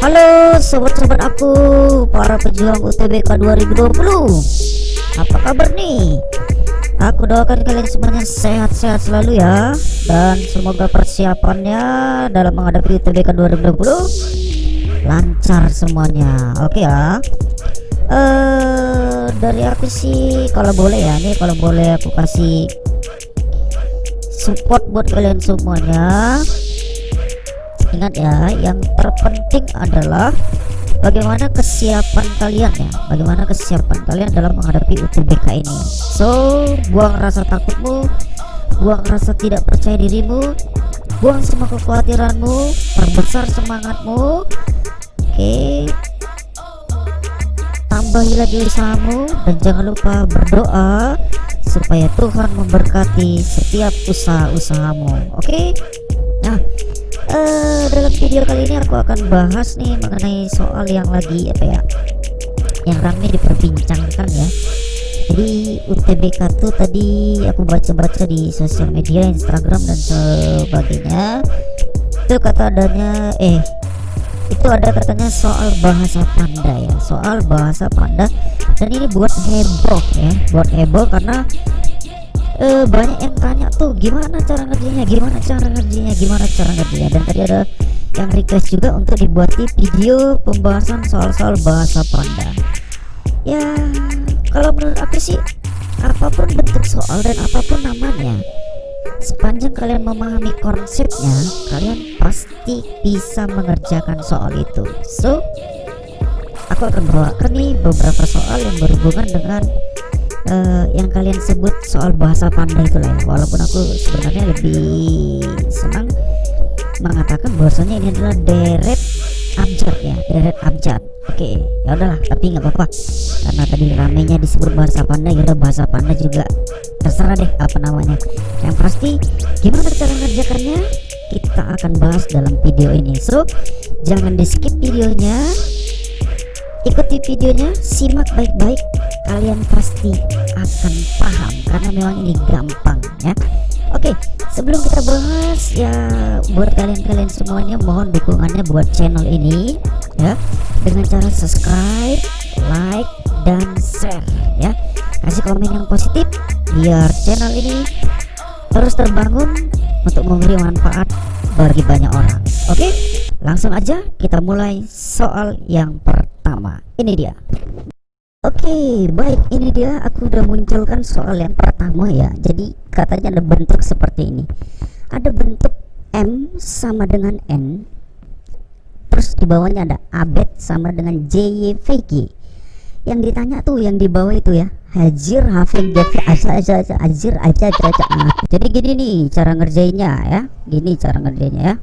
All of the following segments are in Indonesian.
Halo sobat-sobat aku, para pejuang UTBK 2020. Apa kabar nih? Aku doakan kalian semuanya sehat-sehat selalu ya. Dan semoga persiapannya dalam menghadapi UTBK 2020 lancar semuanya. Oke ya. Dari aku sih kalau boleh ya, nih kalau boleh aku kasih support buat kalian semuanya. Ingat ya, yang terpenting adalah bagaimana kesiapan kalian ya, bagaimana kesiapan kalian dalam menghadapi UTBK ini. So, buang rasa takutmu, buang rasa tidak percaya dirimu, buang semua kekhawatiranmu, perbesar semangatmu. Oke, tambahi lagi usahamu dan jangan lupa berdoa supaya Tuhan memberkati setiap usaha-usahamu. Oke. Nah, dalam video kali ini aku akan bahas nih mengenai soal yang lagi yang ramai diperbincangkan ya. Jadi UTBK tuh tadi aku baca-baca di sosial media, Instagram dan sebagainya. Itu ada katanya soal bahasa panda ya, soal bahasa panda, dan ini buat heboh karena banyak yang tanya tuh gimana cara ngerjainnya, dan tadi ada yang request juga untuk dibuati video pembahasan soal-soal bahasa panda. Ya, kalau menurut aku sih apapun bentuk soal dan apapun namanya, sepanjang kalian memahami konsepnya, kalian pasti bisa mengerjakan soal itu. So, aku akan bawakan nih beberapa soal yang berhubungan dengan yang kalian sebut soal bahasa panda itu lah ya. Walaupun aku sebenarnya lebih senang mengatakan bahwasanya ini adalah deret abjad ya, deret abjad. Oke, ya udahlah, tapi nggak apa-apa karena tadi ramenya disebut bahasa panda, ya udah bahasa panda juga terserah deh apa namanya. Yang pasti gimana cara mengerjakannya kita akan bahas dalam video ini. So, jangan di skip videonya, ikuti videonya, simak baik-baik, kalian pasti akan paham karena memang ini gampang ya. Oke, sebelum kita bahas ya, buat kalian semuanya mohon dukungannya buat channel ini ya, dengan cara subscribe, like, dan share ya. Kasih komen yang positif biar channel ini terus terbangun untuk memberi manfaat bagi banyak orang. Oke, langsung aja kita mulai soal yang pertama. Ini dia. Oke, baik, ini dia, aku udah munculkan soal yang pertama ya. Jadi katanya ada bentuk seperti ini. Ada bentuk M sama dengan N, terus di bawahnya ada abet sama dengan JYVG. Yang ditanya tuh yang di bawah itu ya, Hajir Hafin Jafi Ajir aja. Jadi gini nih cara ngerjainnya ya. Gini cara ngerjainnya ya.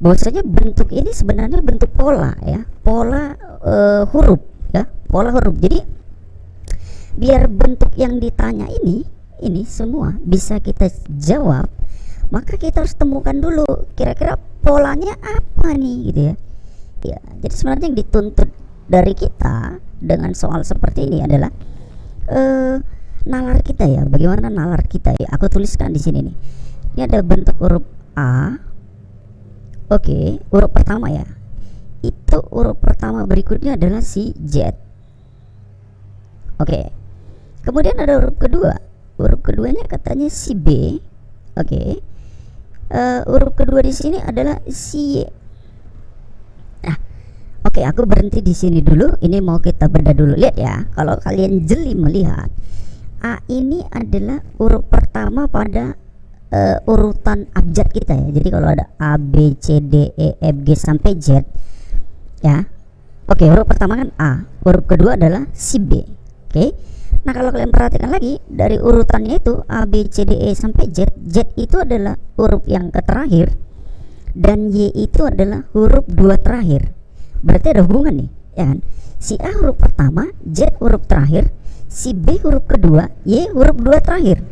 Bahwasanya bentuk ini sebenarnya bentuk pola ya, pola huruf ya, pola huruf. Jadi biar bentuk yang ditanya ini semua bisa kita jawab, maka kita harus temukan dulu kira-kira polanya apa nih gitu ya. Ya, jadi sebenarnya yang dituntut dari kita dengan soal seperti ini adalah nalar kita ya. Bagaimana nalar kita ya? Aku tuliskan di sini nih. Ini ada bentuk huruf A. Oke, huruf pertama ya. Itu huruf pertama, berikutnya adalah si Z. Oke. Kemudian ada huruf kedua. Huruf keduanya katanya si B. Oke. Huruf kedua di sini adalah si Y. Nah, oke, aku berhenti di sini dulu. Ini mau kita bedah dulu. Lihat ya, kalau kalian jeli melihat, A ini adalah huruf pertama pada urutan abjad kita ya. Jadi kalau ada A, B, C, D, E, F, G sampai Z ya. Oke, huruf pertama kan A, huruf kedua adalah si B. Oke. Nah, kalau kalian perhatikan lagi dari urutannya itu A, B, C, D, E sampai Z, Z itu adalah huruf yang terakhir dan Y itu adalah huruf dua terakhir. Berarti ada hubungan nih, ya kan? Si A huruf pertama, Z huruf terakhir, si B huruf kedua, Y huruf dua terakhir.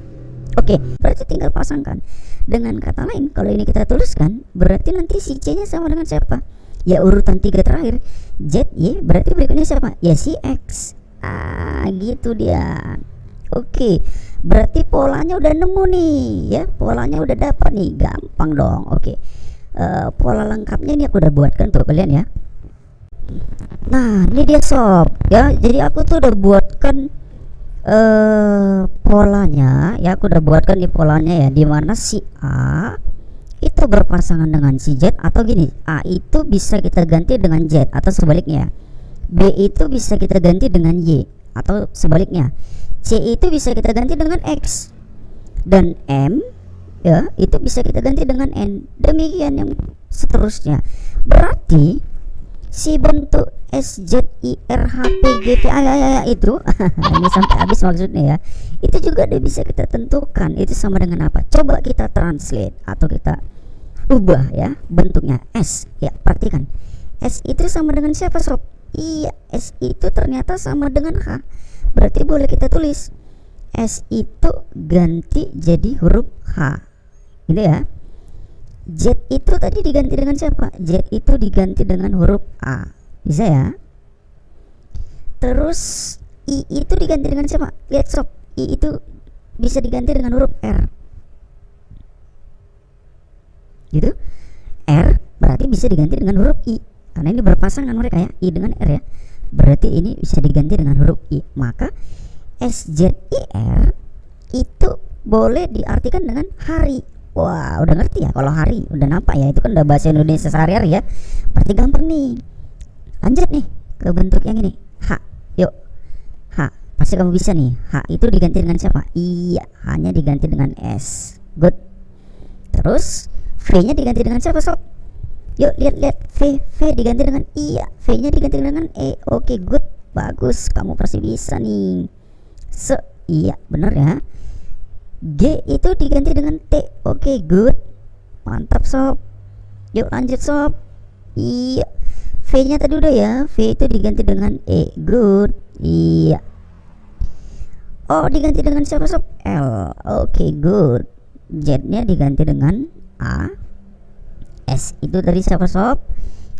Oke, berarti tinggal pasangkan. Dengan kata lain, kalau ini kita tuliskan, berarti nanti si C-nya sama dengan siapa? Ya urutan 3 terakhir, Z, Y, berarti berikutnya siapa? Ya si X. Gitu dia. Oke, berarti polanya udah nemu nih ya, polanya udah dapat nih, gampang dong. Oke, pola lengkapnya ini aku udah buatkan untuk kalian ya. Nah ini dia sob ya, jadi aku tuh udah buatkan polanya ya, aku udah buatkan di polanya ya, dimana si A itu berpasangan dengan si Z, atau gini, A itu bisa kita ganti dengan Z atau sebaliknya, B itu bisa kita ganti dengan Y atau sebaliknya, C itu bisa kita ganti dengan X, dan M ya itu bisa kita ganti dengan N, demikian yang seterusnya. Berarti si bentuk SZIRHPGTA itu ini sampai habis maksudnya ya, itu juga udah bisa kita tentukan itu sama dengan apa. Coba kita translate atau kita ubah ya bentuknya. S ya, perhatikan, S itu sama dengan siapa sob? Iya, S itu ternyata sama dengan H. Berarti boleh kita tulis S itu ganti jadi huruf H gitu ya. Z itu tadi diganti dengan siapa? Z itu diganti dengan huruf A, bisa ya. Terus I itu diganti dengan siapa? Lihat sob, I itu bisa diganti dengan huruf R gitu. R berarti bisa diganti dengan huruf I, karena ini berpasangan mereka ya, I dengan R ya. Berarti ini bisa diganti dengan huruf I. Maka SZIR itu boleh diartikan dengan hari. Wah, udah ngerti ya kalau hari, udah nampak ya, itu kan udah bahasa Indonesia sehari-hari ya. Berarti gampang nih. Lanjut nih ke bentuk yang ini, H. Yuk, H. Pasti kamu bisa nih. H itu diganti dengan siapa? Iya, H-nya diganti dengan S. Good. Terus V-nya diganti dengan siapa sob? Yuk lihat V diganti dengan I ya, V-nya diganti dengan E. Oke, good, bagus, kamu pasti bisa nih. Iya, bener ya. G itu diganti dengan T. Oke, good, mantap sob. Yuk lanjut sob. Iya, V-nya tadi udah ya, V itu diganti dengan E. Good. Iya. O diganti dengan siapa sob? L. Oke, good. Z-nya diganti dengan A. S itu tadi siapa sob?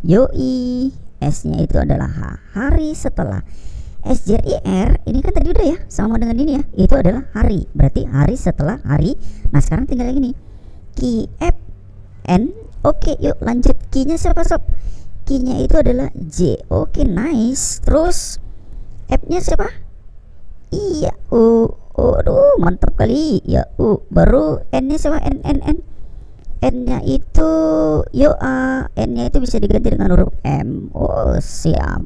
Yoi, S-nya itu adalah H. Hari setelah. SZIR ini kan tadi udah ya, sama dengan ini ya, itu adalah hari, berarti hari setelah hari. Nah sekarang tinggal yang ini, Q, F, N. Oke, yuk lanjut. Q-nya siapa sob? Q-nya itu adalah J. Oke, nice. Terus F-nya siapa? Iya, U. Aduh, mantap kali ya, U. Baru N-nya siapa? N. N-nya itu yuk A. N-nya itu bisa diganti dengan huruf M. Oh, siap.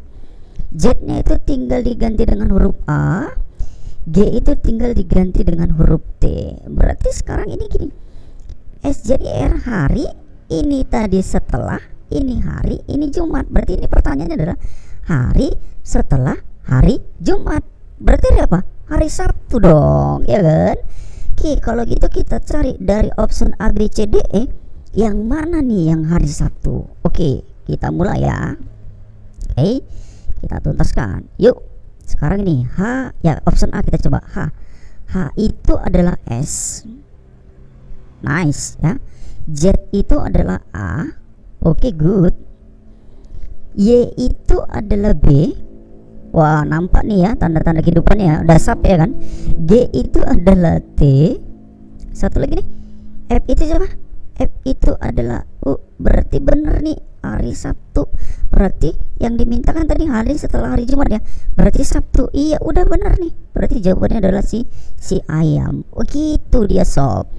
Z-nya itu tinggal diganti dengan huruf A. G itu tinggal diganti dengan huruf T. Berarti sekarang ini gini, SZIR hari, ini tadi setelah, ini hari, ini Jumat. Berarti ini pertanyaannya adalah hari setelah hari Jumat. Berarti hari apa? Hari Sabtu dong, ya kan? Oke, kalau gitu kita cari dari option A, B, C, D, E, yang mana nih yang hari Sabtu. Oke, kita mulai ya. Oke, kita tuntaskan. Yuk, sekarang ini H ya, option A kita coba. H itu adalah S. Nice ya. Z itu adalah A. Oke, good. Y itu adalah B. Wah, nampak nih ya tanda-tanda kehidupannya ya, udah sap ya kan. G itu adalah T. Satu lagi nih, F itu siapa? F itu adalah U. Berarti bener nih, hari Sabtu. Berarti yang dimintakan tadi hari setelah hari Jumat ya, berarti Sabtu. Iya, udah bener nih. Berarti jawabannya adalah si ayam. Oh gitu dia sob.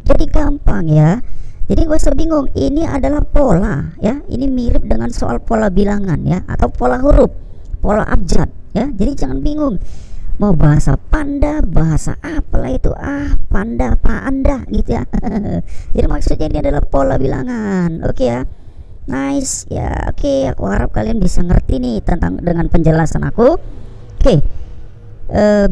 Jadi gampang ya. Jadi gak usah bingung, ini adalah pola ya. Ini mirip dengan soal pola bilangan ya, atau pola huruf, pola abjad ya. Jadi jangan bingung mau bahasa panda, bahasa apalah itu, panda, anda gitu ya. Jadi maksudnya ini adalah pola bilangan. Oke ya, nice ya. Oke, aku harap kalian bisa ngerti nih tentang dengan penjelasan aku. Oke,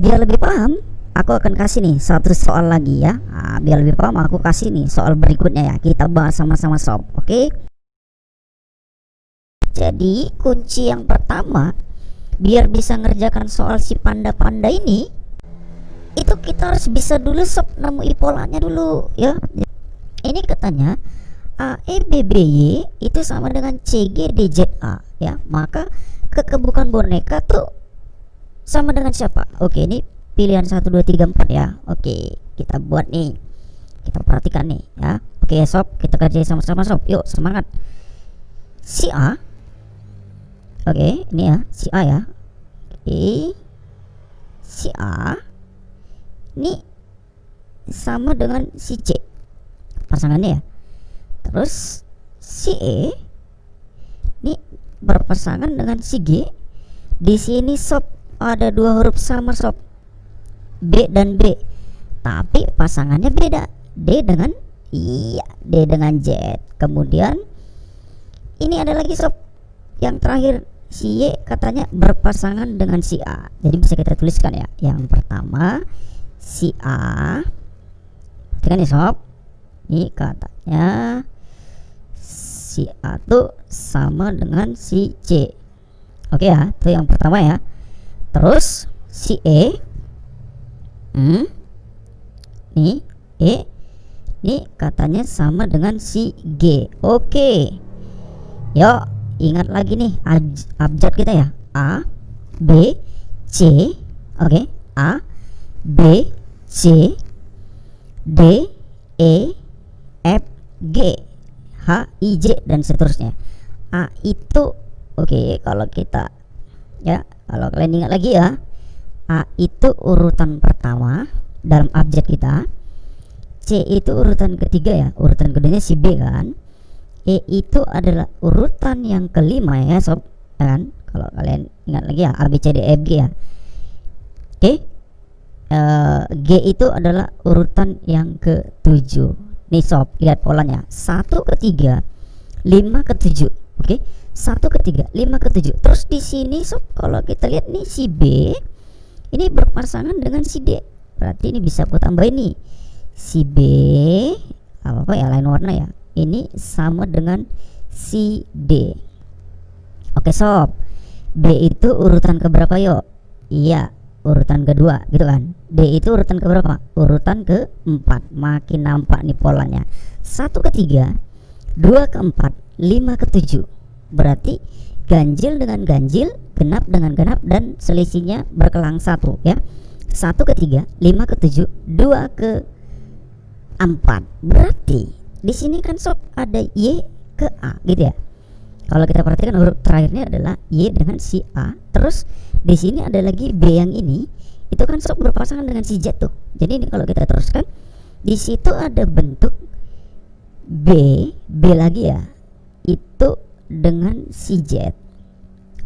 biar lebih paham, aku akan kasih nih satu soal lagi ya. Biar lebih paham, aku kasih nih soal berikutnya ya, kita bahas sama-sama sob. Oke, jadi kunci yang pertama biar bisa ngerjakan soal si panda-panda ini, itu kita harus bisa dulu sob nemuin polanya dulu ya. Ini katanya AEBBY itu sama dengan CGDZA ya, maka kekebukan boneka tuh sama dengan siapa? Oke, ini pilihan 1, 2, 3, 4 ya. Oke, kita buat nih, kita perhatikan nih ya. Oke sob, kita kerjain sama-sama sob. Yuk, semangat. Si A Oke, ini ya si A ya. Oke, si A ini sama dengan si C pasangannya ya. Terus si E ini berpasangan dengan si G. Di sini sob ada dua huruf sama sob, B dan B, tapi pasangannya beda. D dengan Z. Kemudian ini ada lagi sob, yang terakhir si Y katanya berpasangan dengan si A. Jadi bisa kita tuliskan ya. Yang pertama si A, perhatikan ya sob, ini katanya si A tuh sama dengan si C. Oke ya, itu yang pertama ya. Terus si E, nih E, ini katanya sama dengan si G. Oke, yuk ingat lagi nih abjad kita ya. A, B, C. Oke, A, B, C, D, E, F, G, H, I, J dan seterusnya. A itu oke, kalau kita ya, kalau kalian ingat lagi ya, A itu urutan pertama dalam abjad kita. C itu urutan ketiga ya, urutan keduanya si B kan. E itu adalah urutan yang kelima ya sob, ya kan? Kalau kalian ingat lagi ya, A B C D E F G ya. Oke, G itu adalah urutan yang ke-7. Nih sob, lihat polanya, 1 ke 3, 5 ke 7. Oke, 1 ke 3, 5 ke 7. Terus di sini sob, kalau kita lihat nih si B ini berpasangan dengan si D. Berarti ini bisa aku tambahin nih, si B apa ya, lain warna ya, ini sama dengan si D. Oke sob, B itu urutan keberapa yuk? Iya, urutan kedua gitu kan. D itu urutan keberapa? Urutan keempat. Makin nampak nih polanya, 1 ke 3, 2 ke 4, 5 ke 7. Berarti ganjil dengan ganjil, genap dengan genap, dan selisihnya berkelang 1 ya. 1 ke 3, 5 ke 7, 2 ke 4. Berarti di sini kan sob ada Y ke A gitu ya. Kalau kita perhatikan huruf terakhirnya adalah Y dengan si A. Terus di sini ada lagi B yang ini, itu kan sob berpasangan dengan si Z tuh. Jadi ini kalau kita teruskan, di situ ada bentuk B lagi ya, itu dengan si Z.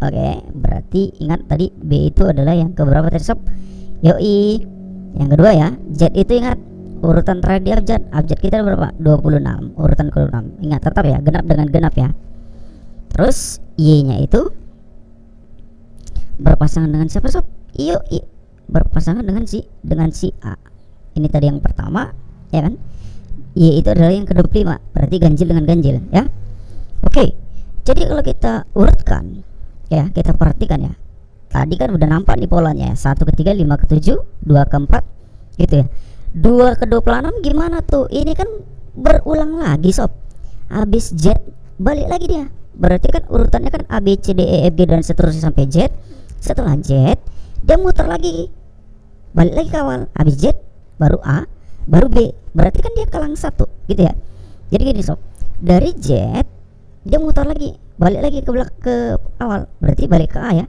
Oke, berarti ingat tadi B itu adalah yang keberapa tadi sob? Yoi, yang kedua ya. Z itu ingat urutan terakhir di abjad kita berapa? 26, urutan ke-6. Ingat tetap ya, genap dengan genap ya. Terus Y nya itu berpasangan dengan siapa sob? Yoi, berpasangan dengan si A. Ini tadi yang pertama ya kan. Y itu adalah yang ke-25, berarti ganjil dengan ganjil ya. Oke, jadi kalau kita urutkan ya, kita perhatikan ya, tadi kan udah nampak nih polanya ya, 1 ke 3, 5 ke 7, 2 ke 4 gitu ya. 2 ke 26 gimana tuh? Ini kan berulang lagi sob. Habis Z balik lagi dia. Berarti kan urutannya kan A B C D E F G dan seterusnya sampai Z. Setelah Z dia muter lagi, balik lagi ke awal. Habis Z baru A, baru B. Berarti kan dia kelang 1 gitu ya. Jadi gini sob, dari Z dia muter lagi, balik lagi ke awal. Berarti balik ke A ya,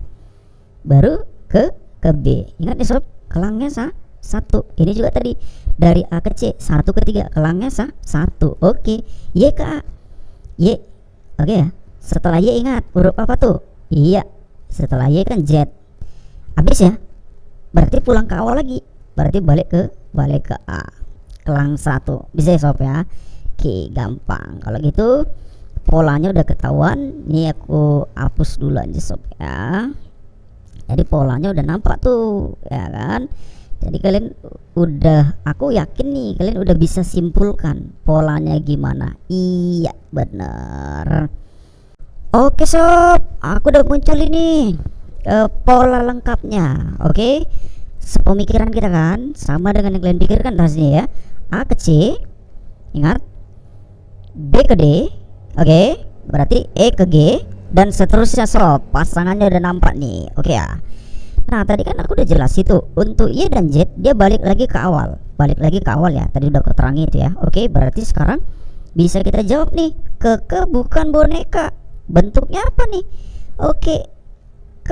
baru ke B. Ingat nih sob, kelangnya 1. Ini juga tadi dari A ke C, 1 ke 3, kelangnya 1. Oke, Y ke A, Y. Oke ya. Setelah Y ingat huruf apa tuh? Iya, setelah Y kan Z. Habis ya, berarti pulang ke awal lagi, berarti balik ke A, kelang 1. Bisa ya sob ya. Oke, gampang. Kalau gitu polanya udah ketahuan. Nih aku hapus dulu aja sob ya. Jadi polanya udah nampak tuh ya kan. Jadi kalian udah, aku yakin nih kalian udah bisa simpulkan polanya gimana. Iya bener. Oke sob, aku udah muncul ini pola lengkapnya. Oke, sepemikiran kita kan sama dengan yang kalian pikirkan pastinya ya. A ke C, ingat, B ke D. Oke, berarti E ke G dan seterusnya sob. Pasangannya udah nampak nih. Oke ya. Nah tadi kan aku udah jelas itu untuk Y dan Z dia balik lagi ke awal, ya. Tadi udah aku terangi itu ya. Oke, berarti sekarang bisa kita jawab nih. Keke bukan boneka. Bentuknya apa nih? Oke,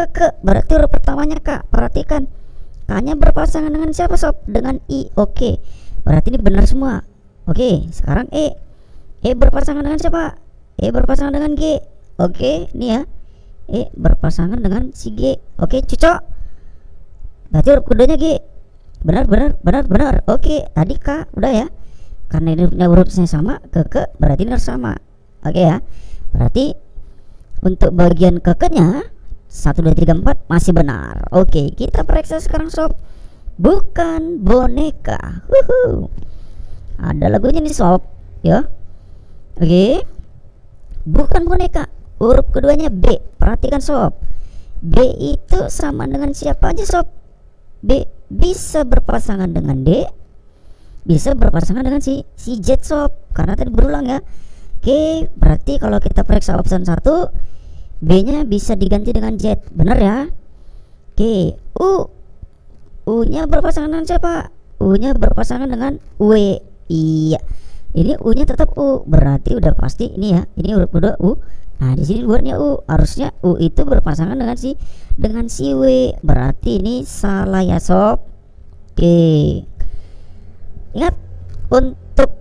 ke berarti huruf pertamanya K. Perhatikan, K-nya berpasangan dengan siapa sob? Dengan I. Oke, berarti ini benar semua. Oke, sekarang E berpasangan dengan siapa? E berpasangan dengan G. Oke, ini ya, E berpasangan dengan si G. Oke, cocok. Berarti huruf keduanya G. Benar. Oke, tadi K udah ya. Karena ini hurufnya sama, ke berarti ini harus sama. Oke ya. Berarti untuk bagian kekenya 1 2 3 4 masih benar. Oke, kita periksa sekarang sob. Bukan boneka. Ada lagunya nih sob, ya. Oke. Bukan boneka. Huruf keduanya B. Perhatikan sob. B itu sama dengan siapa aja sob? B bisa berpasangan dengan D, bisa berpasangan dengan si Z sob, karena tadi berulang ya. Oke, berarti kalau kita periksa option 1, B nya bisa diganti dengan Z. Bener ya. Oke, U nya berpasangan dengan siapa? U nya berpasangan dengan W. Iya, ini U nya tetap U, berarti udah pasti ini ya, ini huruf kedua U. Nah di sini buatnya U, harusnya U itu berpasangan dengan si W, berarti ini salah ya sob. Oke, ingat untuk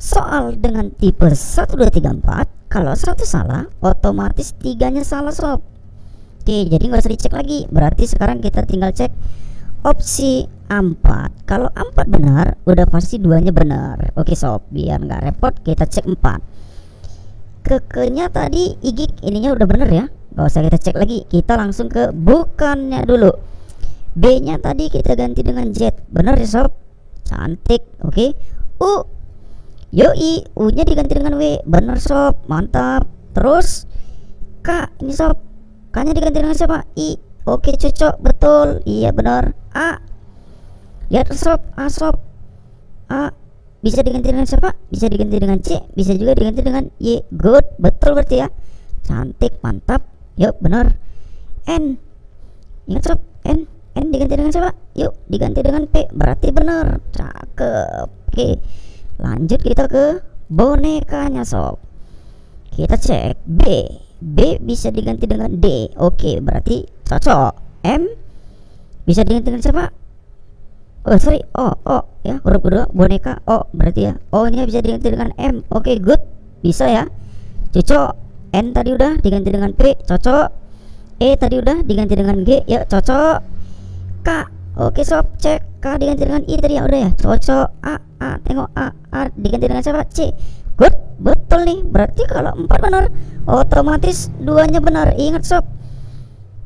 soal dengan tipe 1 2 3 4, kalau satu salah otomatis tiganya salah sob. Oke, jadi nggak usah dicek lagi, berarti sekarang kita tinggal cek opsi 4. Kalau 4 benar, udah pasti duanya benar. Oke sob, biar nggak repot kita cek 4. Kekenya tadi igik ininya udah bener ya, nggak usah kita cek lagi, kita langsung ke bukannya dulu. B nya tadi kita ganti dengan Z. Bener ya sob, cantik. Oke, Yoi, U nya diganti dengan W. Bener sob, mantap. Terus K ini sob, K nya diganti dengan siapa? I. Oke, cocok, betul. Iya benar. A, lihat sob, A sob. A bisa diganti dengan siapa? Bisa diganti dengan C, bisa juga diganti dengan Y. Good, betul berarti ya. Cantik, mantap. Yuk, benar. N, ingat sob, N diganti dengan siapa? Yuk, diganti dengan P, berarti benar. Cakep. Oke, lanjut kita ke bonekanya sob. Kita cek B bisa diganti dengan D. Oke, berarti cocok. M bisa diganti dengan siapa? O ya, huruf kedua boneka O, berarti ya O nya bisa diganti dengan M. Oke, good, bisa ya, cocok. N tadi udah diganti dengan P, cocok. E tadi udah diganti dengan G, ya cocok. K, oke sob, cek K diganti dengan I tadi ya, udah ya, cocok. A tengok A diganti dengan siapa? C. Good, betul nih, berarti kalau 4 benar otomatis duanya benar. Ingat sob,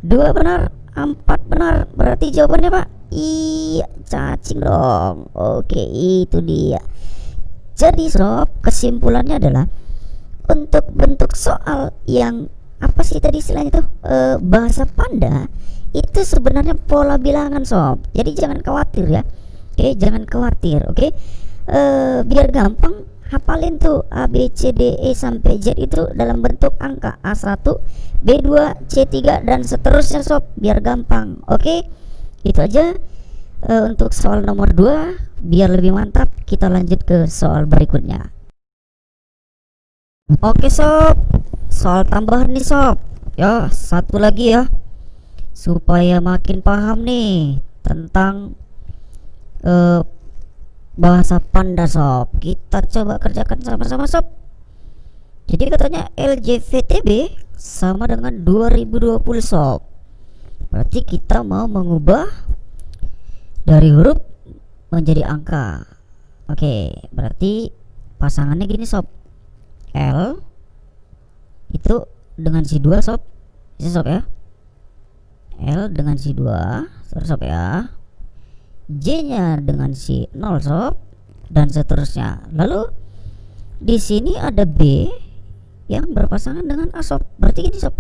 2 benar 4 benar, berarti jawabannya Pak? Iya, cacing dong. Oke, itu dia. Jadi sob, kesimpulannya adalah untuk bentuk soal yang apa sih tadi istilahnya tuh, bahasa Panda itu sebenarnya pola bilangan sob. Jadi jangan khawatir ya. Oke, jangan khawatir. Oke, biar gampang hafalin tuh A B C D E sampai Z itu dalam bentuk angka A1, B2, C3 dan seterusnya sob, biar gampang. Oke, itu aja untuk soal nomor 2. Biar lebih mantap, kita lanjut ke soal berikutnya. Oke sob, soal tambahan nih sob. Ya, satu lagi ya, supaya makin paham nih tentang bahasa Panda sob. Kita coba kerjakan sama-sama sob. Jadi katanya LJVTB sama dengan 2020 sob. Berarti kita mau mengubah dari huruf menjadi angka. Oke, berarti pasangannya gini sob. L itu dengan si 2 sob. Ini sob ya. L dengan si 2 terus sob ya. J nya dengan si 0 sob, dan seterusnya. Lalu di sini ada B yang berpasangan dengan A sob. Berarti gini sob,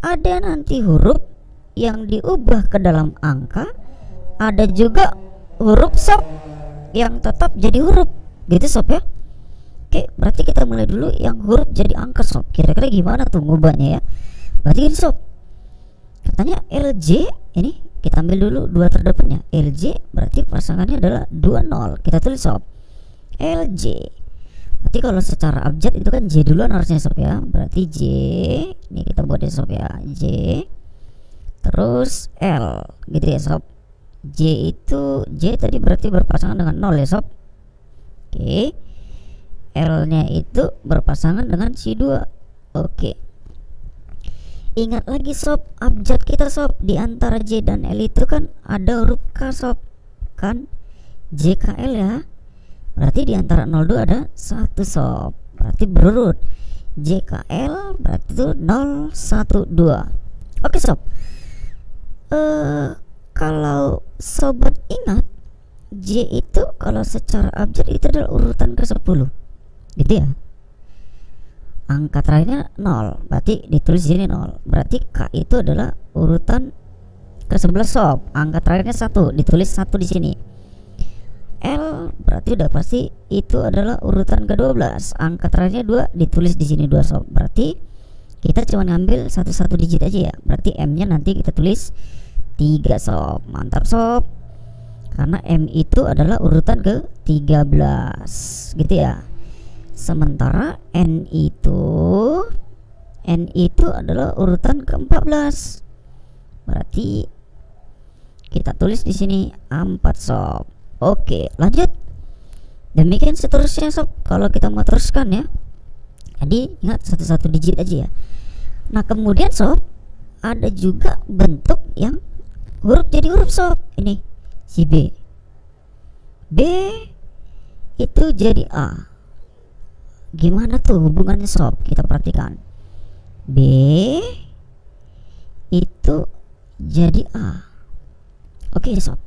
ada nanti huruf yang diubah ke dalam angka, ada juga huruf sob yang tetap jadi huruf, gitu sob ya. Oke, berarti kita mulai dulu yang huruf jadi angka sob. Kira-kira gimana tuh ngubahnya ya? Berarti gini sob, katanya LJ ini kita ambil dulu 2 terdepannya. LJ berarti pasangannya adalah 20. Kita tulis sob LJ. Berarti kalau secara abjad itu kan J duluan harusnya sob ya. Berarti J, ini kita buatnya sob ya, J. terus L gitu ya sob. J tadi berarti berpasangan dengan 0 ya sob. Oke, L nya itu berpasangan dengan si 2. Oke, ingat lagi sob, abjad kita sob, di antara J dan L itu kan ada huruf K sob, kan JKL ya. Berarti di antara 02 ada 1 sob, berarti berurut JKL, berarti itu 0 1 2. Oke sob, kalau sobat ingat, J itu kalau secara abjad itu adalah urutan ke-10 gitu ya. Angka terakhirnya 0, berarti ditulis di sini 0. Berarti K itu adalah urutan ke-11 sob. Angka terakhirnya 1, ditulis 1 di sini. L berarti udah pasti itu adalah urutan ke-12. Angka terakhirnya 2, ditulis di sini 2 sob. Berarti kita cuma ngambil satu digit aja ya. Berarti M-nya nanti kita tulis 3 sob. Mantap sob. Karena M itu adalah urutan ke-13 gitu ya. Sementara N itu adalah urutan ke-14. Berarti kita tulis di sini 4 sob. Oke, lanjut. Demikian seterusnya sob. Kalau kita mau teruskan ya. Jadi ingat satu digit aja ya. Nah, kemudian sob, ada juga bentuk yang huruf jadi huruf sob. Ini si B itu jadi A. Gimana tuh hubungannya sob? Kita perhatikan. B itu jadi A. Oke sob,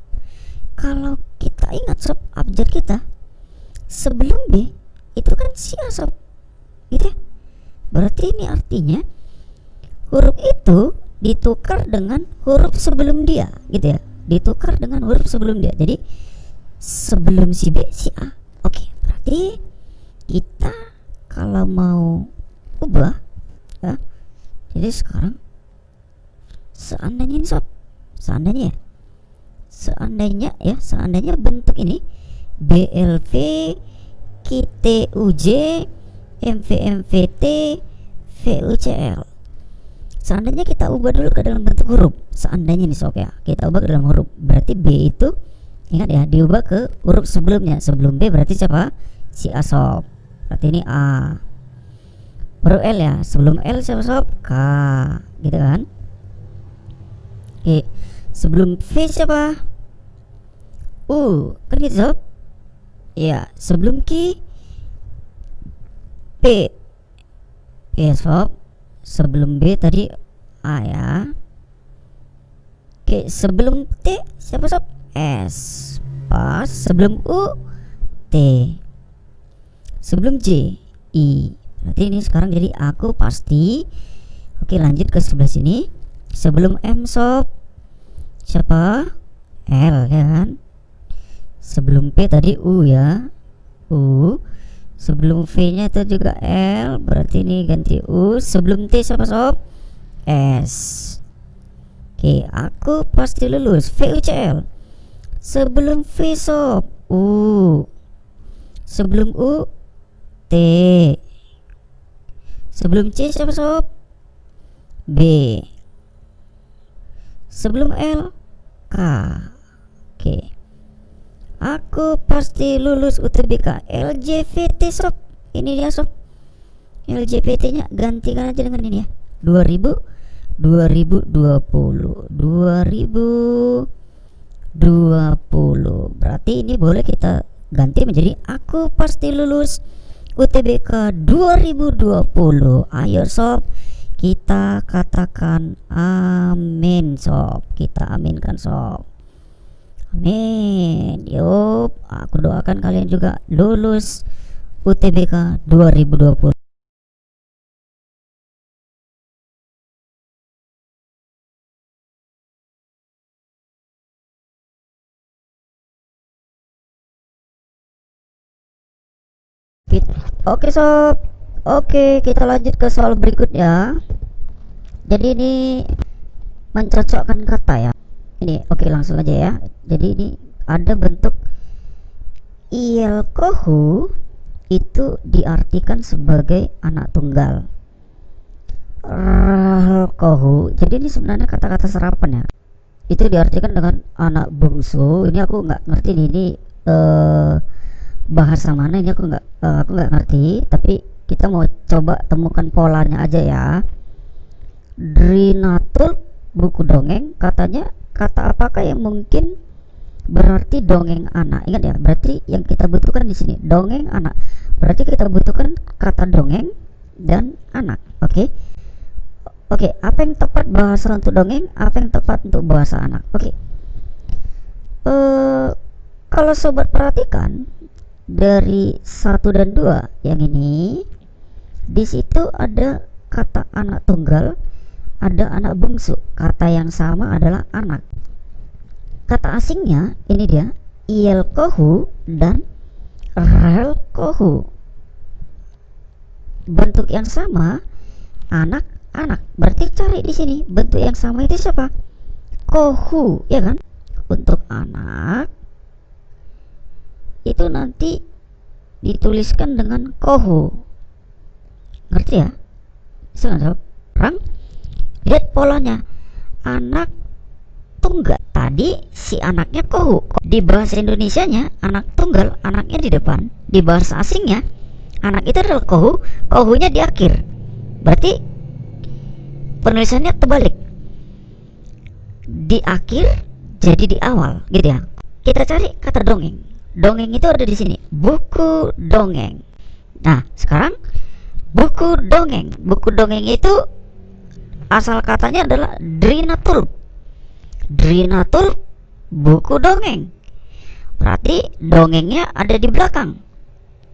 kalau kita ingat sob, abjad kita sebelum B itu kan si A sob, gitu ya. Berarti ini artinya huruf itu ditukar dengan huruf sebelum dia, gitu ya. Ditukar dengan huruf sebelum dia. Jadi sebelum si B si A. Oke, berarti kita kalau mau ubah ya, jadi sekarang seandainya ini sob, seandainya bentuk ini BLV KTUJ MVMVT VUCL. Seandainya kita ubah dulu ke dalam bentuk huruf, seandainya nih sob ya, kita ubah ke dalam huruf, berarti B itu ingat ya, diubah ke huruf sebelumnya. Sebelum B berarti siapa? Si A sob. Berarti ini A. Baru L ya, sebelum L siapa sob? K, gitu kan. Oke, sebelum V siapa? U, kan gitu sob. Ya, sebelum Q P sob. Sebelum B tadi A ya. Oke, sebelum T siapa sob? S. Pas. Sebelum U T. Sebelum J I. Berarti ini sekarang jadi aku pasti. Oke, lanjut ke sebelah sini. Sebelum M sob siapa? L ya kan. Sebelum P tadi U ya. U. Sebelum V nya itu juga L, berarti ini ganti U. Sebelum T siapa sob? S. Oke, aku pasti lulus. VUCL. Sebelum V sob U. Sebelum U T. Sebelum C siapa sob? B. Sebelum L K. Oke, aku pasti lulus UTBK. LJVT sob, ini dia sob. LJVT nya gantikan aja dengan ini ya, 2020. Berarti ini boleh kita ganti menjadi aku pasti lulus UTBK 2020. Ayo sob, kita katakan amin sob. Kita aminkan sob. Amin. Yup, aku doakan kalian juga lulus UTBK 2020. Oke sob, oke kita lanjut ke soal berikutnya. Jadi ini mencocokkan kata ya. Ini oke, langsung aja ya. Jadi ini ada bentuk ilkohu itu diartikan sebagai anak tunggal. Kohu. Jadi ini sebenarnya kata-kata serapan ya. Itu diartikan dengan anak bungsu. Ini aku nggak ngerti nih, ini bahasa mana ini aku nggak ngerti. Tapi kita mau coba temukan polanya aja ya. Drinatul, buku dongeng, katanya kata apakah yang mungkin berarti dongeng anak. Ingat ya, berarti yang kita butuhkan di sini dongeng anak. Berarti kita butuhkan kata dongeng dan anak. Oke. Oke, apa yang tepat bahasa untuk dongeng, apa yang tepat untuk bahasa anak? Oke. Kalau sobat perhatikan dari 1 dan 2 yang ini, di situ ada kata anak tunggal, ada anak bungsu. Kata yang sama adalah anak. Kata asingnya ini dia, iel kohu dan rel kohu. Bentuk yang sama, anak. Berarti cari di sini bentuk yang sama itu siapa? Kohu, ya kan? Untuk anak itu nanti dituliskan dengan kohu. Ngerti ya? Sekarang lihat polanya. Anak tunggal. Tadi si anaknya kohu. Di bahasa Indonesianya anak tunggal, anaknya di depan. Di bahasa asingnya anak itu adalah kohu, kohunya di akhir. Berarti penulisannya terbalik, di akhir jadi di awal, gitu ya. Kita cari kata dongeng. Dongeng itu ada di sini, buku dongeng. Nah, sekarang buku dongeng. Buku dongeng itu asal katanya adalah drinatul. Drinatul, buku dongeng. Berarti dongengnya ada di belakang.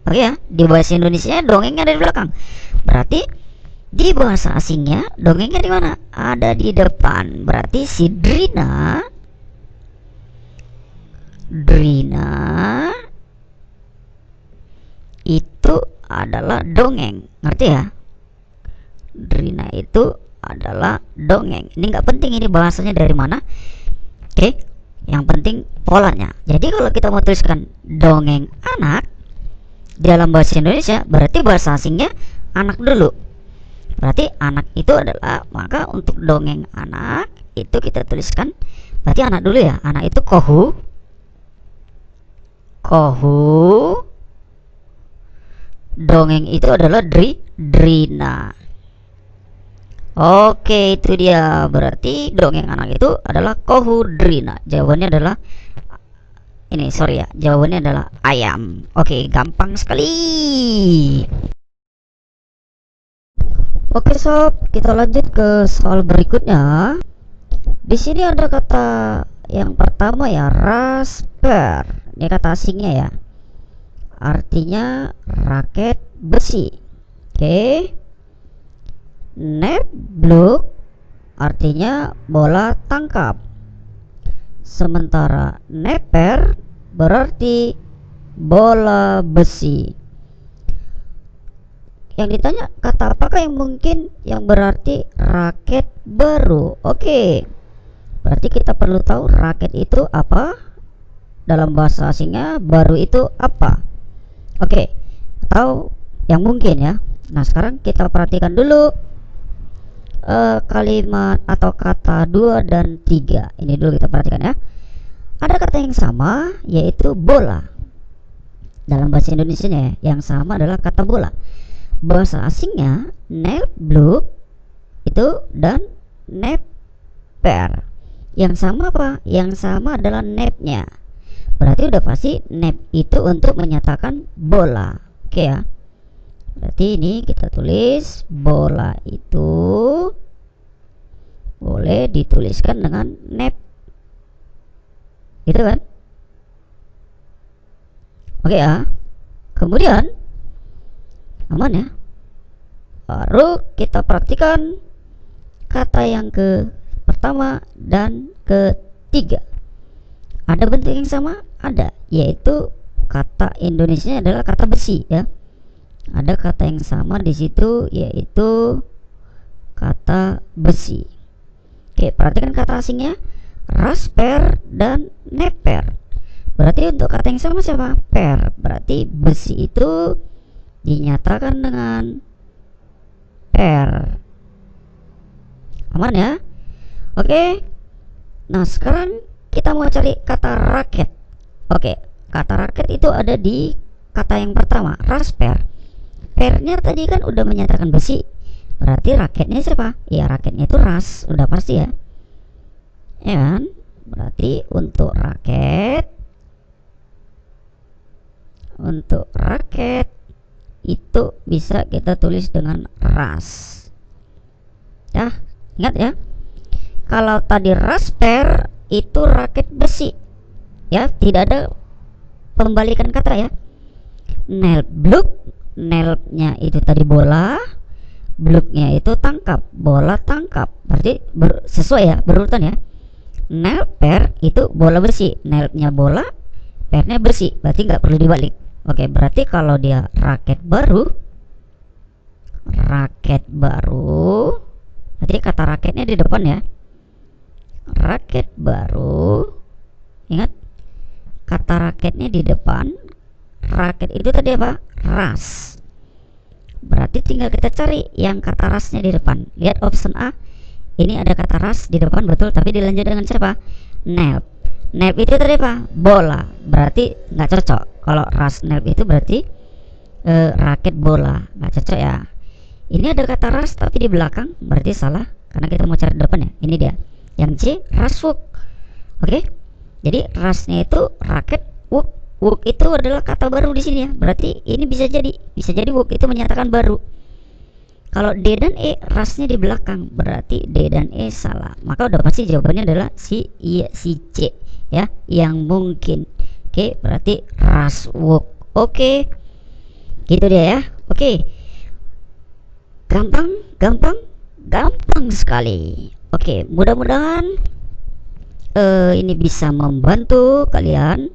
Oke ya, di bahasa Indonesia dongengnya ada di belakang. Berarti di bahasa asingnya dongengnya di mana? Ada di depan. Berarti si Drina itu adalah dongeng. Ngerti ya? Drina itu adalah dongeng. Ini nggak penting ini bahasanya dari mana. Oke, yang penting polanya. Jadi kalau kita mau tuliskan dongeng anak dalam bahasa Indonesia, berarti bahasa asingnya anak dulu. Berarti anak itu adalah, maka untuk dongeng anak itu kita tuliskan, berarti anak dulu ya. Anak itu kohu. Dongeng itu adalah drina. Oke, itu dia. Berarti dongeng anak itu adalah kohu drina. Jawabannya adalah ini, sorry ya, jawabannya adalah ayam. Oke, gampang sekali. Oke sob, kita lanjut ke soal berikutnya. Di sini ada kata yang pertama ya, rasper. Ini kata asingnya ya. Artinya raket besi. Oke. Nebluk artinya bola tangkap. Sementara neper berarti bola besi. Yang ditanya kata apakah yang mungkin yang berarti raket baru. Oke, berarti kita perlu tahu raket itu apa, dalam bahasa asingnya baru itu apa. Oke, atau yang mungkin ya. Nah sekarang kita perhatikan dulu kalimat atau kata 2 dan 3. Ini dulu kita perhatikan ya. Ada kata yang sama yaitu bola. Dalam bahasa Indonesia ya, yang sama adalah kata bola. Bahasa asingnya nebluk itu dan neper. Yang sama apa? Yang sama adalah nepnya. Berarti udah pasti nep itu untuk menyatakan bola. Oke ya. Berarti ini kita tulis bola itu boleh dituliskan dengan nep. Gitu kan? Oke ya. Kemudian aman ya. Baru kita perhatikan kata yang pertama dan ketiga. Ada bentuk yang sama? Ada, yaitu kata Indonesia adalah kata besi ya. Ada kata yang sama di situ yaitu kata besi. Oke, perhatikan kata asingnya rasper dan neper. Berarti untuk kata yang sama siapa? Per. Berarti besi itu dinyatakan dengan per. Aman ya? Oke. Nah, sekarang kita mau cari kata raket. Oke, kata raket itu ada di kata yang pertama, rasper. Pernya tadi kan udah menyatakan besi, berarti raketnya siapa? Ya raketnya itu ras, udah pasti ya. Ya kan? Berarti untuk raket itu bisa kita tulis dengan ras. Ya, ingat ya. Kalau tadi rasper itu raket besi. Ya, tidak ada pembalikan kata ya. Nelbluk, nelnya itu tadi bola, bluknya itu tangkap, bola tangkap. Berarti sesuai ya, berurutan ya. Nelper itu bola bersih, nelnya bola, pernya bersih, berarti nggak perlu dibalik. Oke, berarti kalau dia raket baru, berarti kata raketnya di depan ya. Raket baru, ingat kata raketnya di depan. Raket itu tadi apa? Ras. Berarti tinggal kita cari yang kata rasnya di depan. Lihat option A, ini ada kata ras di depan betul, tapi dilanjut dengan siapa? Nelp. Nelp itu tadi apa? Bola. Berarti nggak cocok. Kalau ras nelp itu berarti raket bola, nggak cocok ya. Ini ada kata ras tapi di belakang, berarti salah karena kita mau cari depan ya. Ini dia. Yang C, raswook. Oke. Jadi rasnya itu raket, wook. Wook itu adalah kata baru di sini ya. Berarti ini bisa jadi wook itu menyatakan baru. Kalau D dan E rasnya di belakang, berarti D dan E salah. Maka udah pasti jawabannya adalah si C ya, yang mungkin. Oke, berarti raswook. Oke. Gitu dia ya. Oke. Gampang sekali. Oke, mudah-mudahan ini bisa membantu kalian